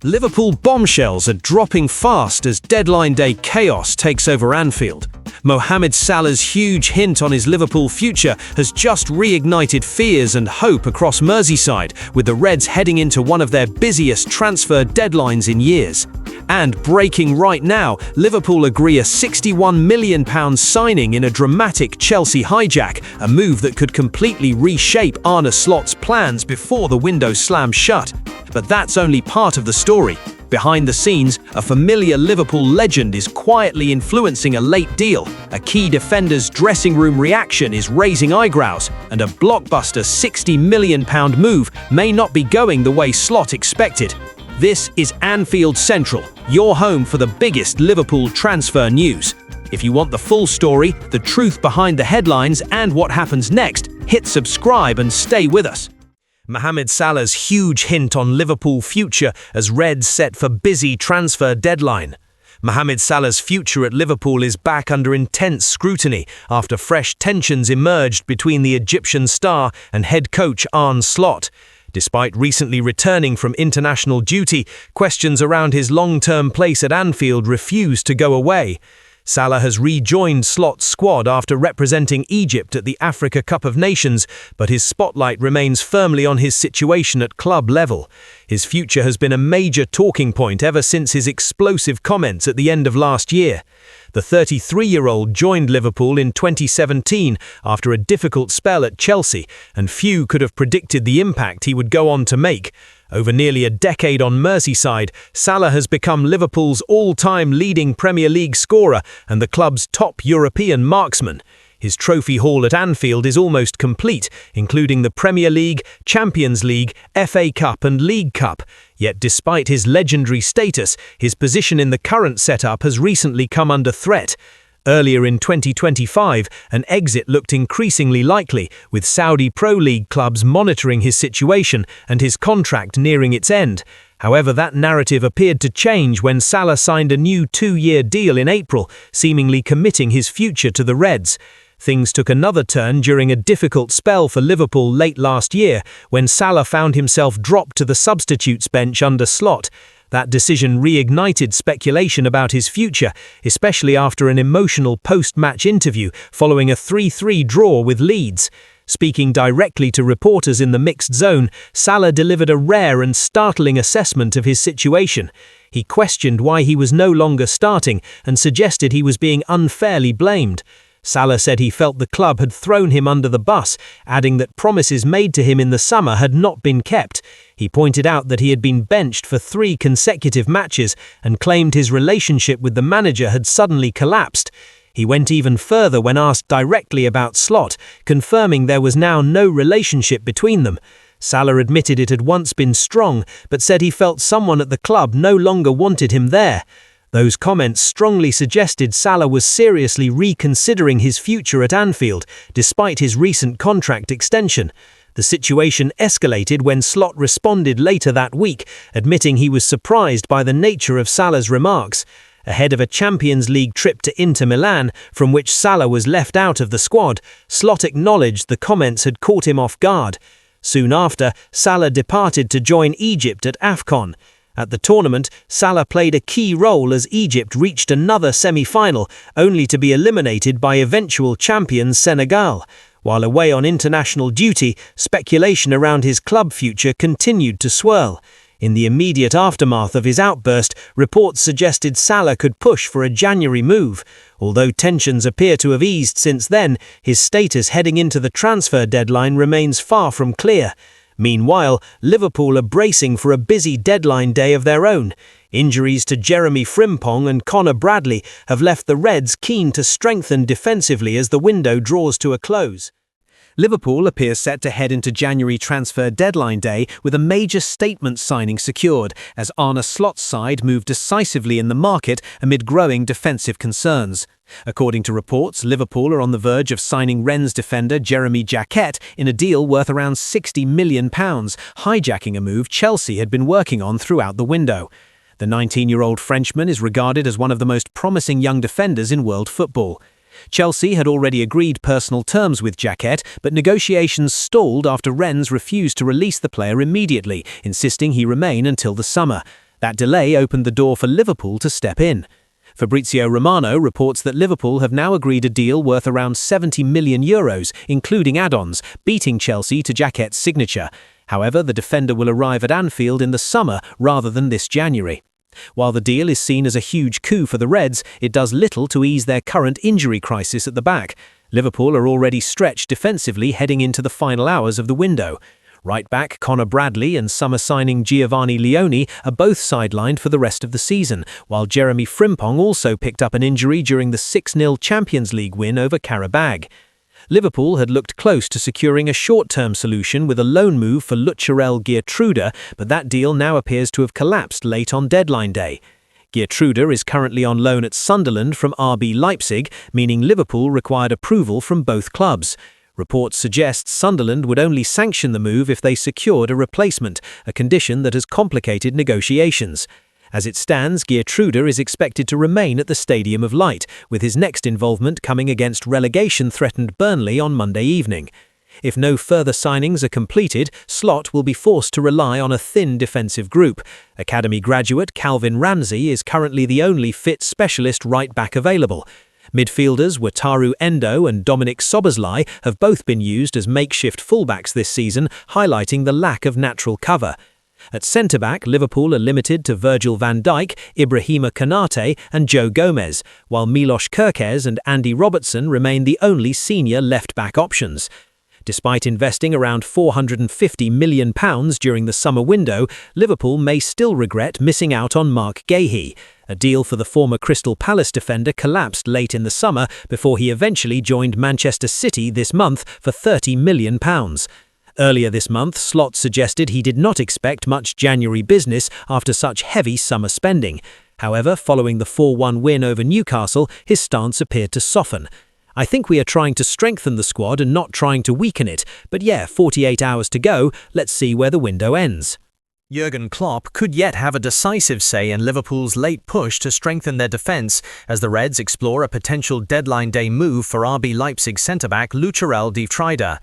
Liverpool bombshells are dropping fast as deadline day chaos takes over Anfield. Mohamed Salah's huge hint on his Liverpool future has just reignited fears and hope across Merseyside, with the Reds heading into one of their busiest transfer deadlines in years. And breaking right now, Liverpool agree a £61 million signing in a dramatic Chelsea hijack, a move that could completely reshape Arne Slot's plans before the window slams shut. But that's only part of the story. Behind the scenes, a familiar Liverpool legend is quietly influencing a late deal, a key defender's dressing room reaction is raising eyebrows, and a blockbuster £60 million move may not be going the way Slot expected. This is Anfield Central, your home for the biggest Liverpool transfer news. If you want the full story, the truth behind the headlines, and what happens next, hit subscribe and stay with us. Mohamed Salah's huge hint on Liverpool future as Reds set for busy transfer deadline. Mohamed Salah's future at Liverpool is back under intense scrutiny after fresh tensions emerged between the Egyptian star and head coach Arne Slot. Despite recently returning from international duty, questions around his long-term place at Anfield refuse to go away. Salah has rejoined Slot's squad after representing Egypt at the Africa Cup of Nations, but his spotlight remains firmly on his situation at club level. His future has been a major talking point ever since his explosive comments at the end of last year. The 33-year-old joined Liverpool in 2017 after a difficult spell at Chelsea, and few could have predicted the impact he would go on to make. Over nearly a decade on Merseyside, Salah has become Liverpool's all-time leading Premier League scorer and the club's top European marksman. His trophy haul at Anfield is almost complete, including the Premier League, Champions League, FA Cup and League Cup. Yet despite his legendary status, his position in the current setup has recently come under threat. Earlier in 2025, an exit looked increasingly likely, with Saudi Pro League clubs monitoring his situation and his contract nearing its end. However, that narrative appeared to change when Salah signed a new 2-year deal in April, seemingly committing his future to the Reds. Things took another turn during a difficult spell for Liverpool late last year, when Salah found himself dropped to the substitutes bench under Slot. That decision reignited speculation about his future, especially after an emotional post-match interview following a 3-3 draw with Leeds. Speaking directly to reporters in the mixed zone, Salah delivered a rare and startling assessment of his situation. He questioned why he was no longer starting and suggested he was being unfairly blamed. Salah said he felt the club had thrown him under the bus, adding that promises made to him in the summer had not been kept. He pointed out that he had been benched for 3 consecutive matches and claimed his relationship with the manager had suddenly collapsed. He went even further when asked directly about Slot, confirming there was now no relationship between them. Salah admitted it had once been strong, but said he felt someone at the club no longer wanted him there. Those comments strongly suggested Salah was seriously reconsidering his future at Anfield, despite his recent contract extension. The situation escalated when Slot responded later that week, admitting he was surprised by the nature of Salah's remarks. Ahead of a Champions League trip to Inter Milan, from which Salah was left out of the squad, Slot acknowledged the comments had caught him off guard. Soon after, Salah departed to join Egypt at AFCON. At the tournament, Salah played a key role as Egypt reached another semi-final, only to be eliminated by eventual champions Senegal. While away on international duty, speculation around his club future continued to swirl. In the immediate aftermath of his outburst, reports suggested Salah could push for a January move. Although tensions appear to have eased since then, his status heading into the transfer deadline remains far from clear. Meanwhile, Liverpool are bracing for a busy deadline day of their own. Injuries to Jeremy Frimpong and Connor Bradley have left the Reds keen to strengthen defensively as the window draws to a close. Liverpool appears set to head into January transfer deadline day with a major statement signing secured, as Arne Slot's side move decisively in the market amid growing defensive concerns. According to reports, Liverpool are on the verge of signing Rennes defender Jeremy HIJACK in a deal worth around £60 million, hijacking a move Chelsea had been working on throughout the window. The 19-year-old Frenchman is regarded as one of the most promising young defenders in world football. Chelsea had already agreed personal terms with HIJACK, but negotiations stalled after Rennes refused to release the player immediately, insisting he remain until the summer. That delay opened the door for Liverpool to step in. Fabrizio Romano reports that Liverpool have now agreed a deal worth around €70 million, including add-ons, beating Chelsea to Jacquet's signature. However, the defender will arrive at Anfield in the summer rather than this January. While the deal is seen as a huge coup for the Reds, it does little to ease their current injury crisis at the back. Liverpool are already stretched defensively heading into the final hours of the window. Right-back Connor Bradley and summer signing Giovanni Leone are both sidelined for the rest of the season, while Jeremy Frimpong also picked up an injury during the 6-0 Champions League win over Qarabag. Liverpool had looked close to securing a short-term solution with a loan move for Lucharel Geertruida, but that deal now appears to have collapsed late on deadline day. Geertruida is currently on loan at Sunderland from RB Leipzig, meaning Liverpool required approval from both clubs. Reports suggest Sunderland would only sanction the move if they secured a replacement, a condition that has complicated negotiations. As it stands, Geertruida is expected to remain at the Stadium of Light, with his next involvement coming against relegation-threatened Burnley on Monday evening. If no further signings are completed, Slot will be forced to rely on a thin defensive group. Academy graduate Calvin Ramsey is currently the only fit specialist right-back available. Midfielders Wataru Endo and Dominic Szoboszlai have both been used as makeshift fullbacks this season, highlighting the lack of natural cover. At centre-back, Liverpool are limited to Virgil van Dijk, Ibrahima Konate and Joe Gomez, while Milos Kerkez and Andy Robertson remain the only senior left-back options. Despite investing around £450 million during the summer window, Liverpool may still regret missing out on Mark Gahey. A deal for the former Crystal Palace defender collapsed late in the summer before he eventually joined Manchester City this month for £30 million. Earlier this month, Slot suggested he did not expect much January business after such heavy summer spending. However, following the 4-1 win over Newcastle, his stance appeared to soften. "I think we are trying to strengthen the squad and not trying to weaken it, but yeah, 48 hours to go, let's see where the window ends." Jurgen Klopp could yet have a decisive say in Liverpool's late push to strengthen their defence as the Reds explore a potential deadline day move for RB Leipzig centre-back Lucharel Geertruida.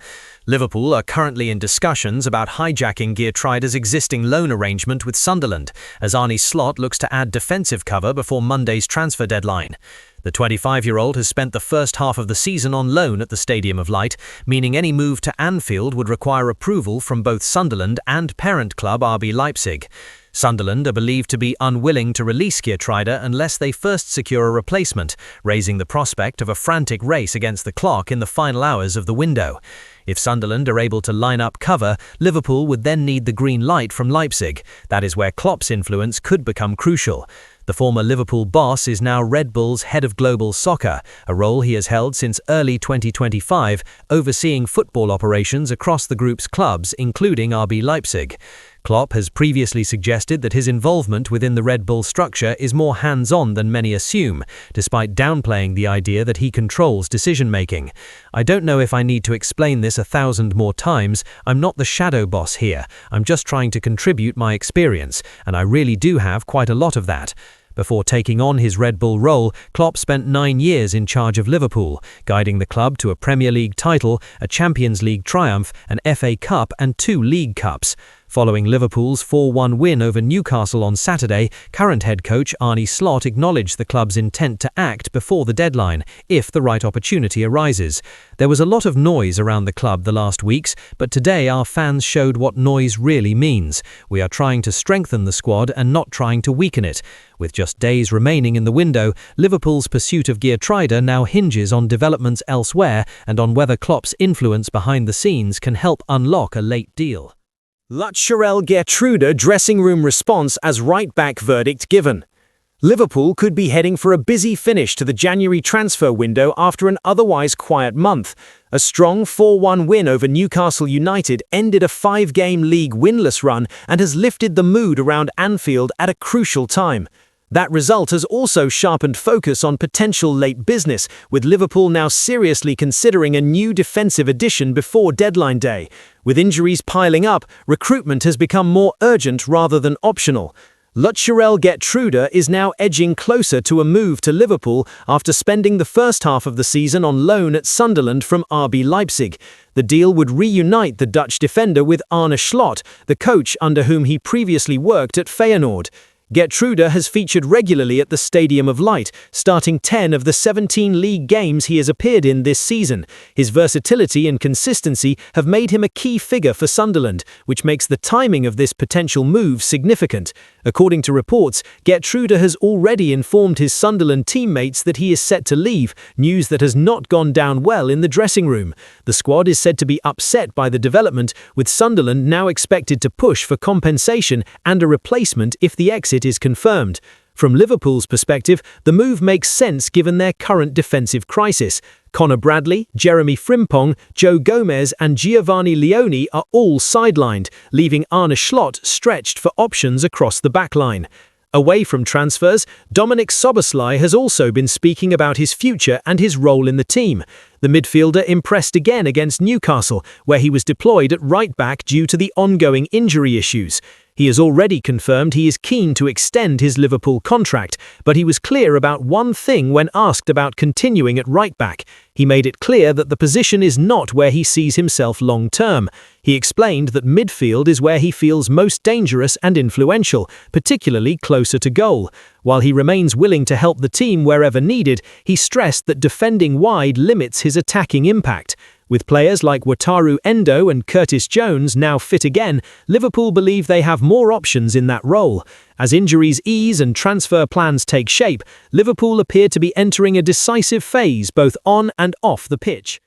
Liverpool are currently in discussions about hijacking Geertruida's existing loan arrangement with Sunderland, as Arne Slot looks to add defensive cover before Monday's transfer deadline. The 25-year-old has spent the first half of the season on loan at the Stadium of Light, meaning any move to Anfield would require approval from both Sunderland and parent club RB Leipzig. Sunderland are believed to be unwilling to release Geertruida unless they first secure a replacement, raising the prospect of a frantic race against the clock in the final hours of the window. If Sunderland are able to line up cover, Liverpool would then need the green light from Leipzig. That is where Klopp's influence could become crucial. The former Liverpool boss is now Red Bull's head of global soccer, a role he has held since early 2025, overseeing football operations across the group's clubs, including RB Leipzig. Klopp has previously suggested that his involvement within the Red Bull structure is more hands-on than many assume, despite downplaying the idea that he controls decision-making. "I don't know if I need to explain this 1,000 more times. I'm not the shadow boss here. I'm just trying to contribute my experience, and I really do have quite a lot of that." Before taking on his Red Bull role, Klopp spent 9 years in charge of Liverpool, guiding the club to a Premier League title, a Champions League triumph, an FA Cup and 2 League Cups. Following Liverpool's 4-1 win over Newcastle on Saturday, current head coach Arne Slot acknowledged the club's intent to act before the deadline, if the right opportunity arises. "There was a lot of noise around the club the last weeks, but today our fans showed what noise really means. We are trying to strengthen the squad and not trying to weaken it." With just days remaining in the window, Liverpool's pursuit of Geertruida now hinges on developments elsewhere and on whether Klopp's influence behind the scenes can help unlock a late deal. Lucharel Geertruida dressing room response as right-back verdict given. Liverpool could be heading for a busy finish to the January transfer window after an otherwise quiet month. A strong 4-1 win over Newcastle United ended a 5-game league winless run and has lifted the mood around Anfield at a crucial time. That result has also sharpened focus on potential late business, with Liverpool now seriously considering a new defensive addition before deadline day. With injuries piling up, recruitment has become more urgent rather than optional. Lucharel Geertruida is now edging closer to a move to Liverpool after spending the first half of the season on loan at Sunderland from RB Leipzig. The deal would reunite the Dutch defender with Arne Slot, the coach under whom he previously worked at Feyenoord. Gertrude has featured regularly at the Stadium of Light, starting 10 of the 17 league games he has appeared in this season. His versatility and consistency have made him a key figure for Sunderland, which makes the timing of this potential move significant. According to reports, Gertrude has already informed his Sunderland teammates that he is set to leave, news that has not gone down well in the dressing room. The squad is said to be upset by the development, with Sunderland now expected to push for compensation and a replacement if the exit is confirmed. From Liverpool's perspective, the move makes sense given their current defensive crisis. Connor Bradley, Jeremy Frimpong, Joe Gomez and Giovanni Leone are all sidelined, leaving Arne Slot stretched for options across the backline. Away from transfers, Dominik Szoboszlai has also been speaking about his future and his role in the team. The midfielder impressed again against Newcastle, where he was deployed at right-back due to the ongoing injury issues. He has already confirmed he is keen to extend his Liverpool contract, but he was clear about one thing when asked about continuing at right-back. He made it clear that the position is not where he sees himself long-term. He explained that midfield is where he feels most dangerous and influential, particularly closer to goal. While he remains willing to help the team wherever needed, he stressed that defending wide limits his attacking impact. With players like Wataru Endo and Curtis Jones now fit again, Liverpool believe they have more options in that role. As injuries ease and transfer plans take shape, Liverpool appear to be entering a decisive phase both on and off the pitch.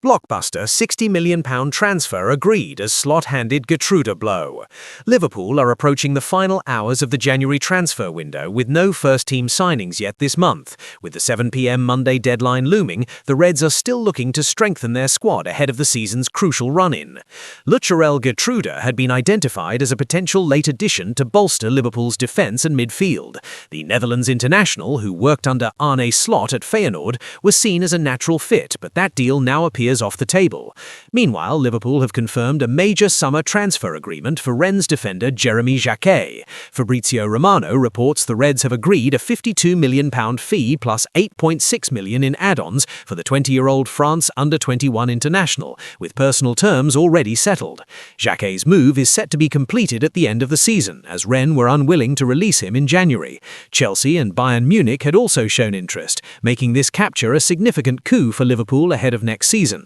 Blockbuster £60 million transfer agreed as Slot handed Gertrude a blow. Liverpool are approaching the final hours of the January transfer window with no first-team signings yet this month. With the 7 p.m. Monday deadline looming, the Reds are still looking to strengthen their squad ahead of the season's crucial run-in. Lucharel Gertrude had been identified as a potential late addition to bolster Liverpool's defence and midfield. The Netherlands international, who worked under Arne Slot at Feyenoord, was seen as a natural fit, but that deal now appears off the table. Meanwhile, Liverpool have confirmed a major summer transfer agreement for Rennes defender Jeremy HIJACK. Fabrizio Romano reports the Reds have agreed a £52 million fee plus $8.6 million in add-ons for the 20-year-old France under-21 international, with personal terms already settled. HIJACK's move is set to be completed at the end of the season, as Rennes were unwilling to release him in January. Chelsea and Bayern Munich had also shown interest, making this capture a significant coup for Liverpool ahead of next season.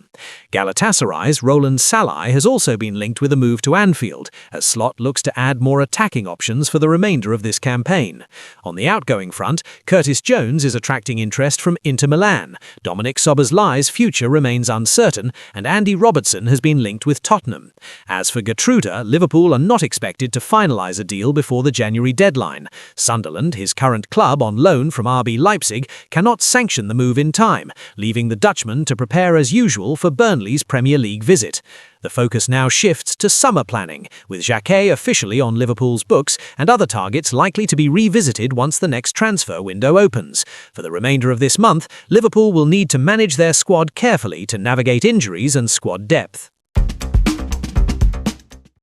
Galatasaray's Roland Salah has also been linked with a move to Anfield, as Slot looks to add more attacking options for the remainder of this campaign. On the outgoing front, Curtis Jones is attracting interest from Inter Milan, Dominik Szoboszlai's future remains uncertain, and Andy Robertson has been linked with Tottenham. As for Gertrude, Liverpool are not expected to finalise a deal before the January deadline. Sunderland, his current club on loan from RB Leipzig, cannot sanction the move in time, leaving the Dutchman to prepare as usual for Burnley's Premier League visit. The focus now shifts to summer planning, with HIJACK officially on Liverpool's books and other targets likely to be revisited once the next transfer window opens. For the remainder of this month, Liverpool will need to manage their squad carefully to navigate injuries and squad depth.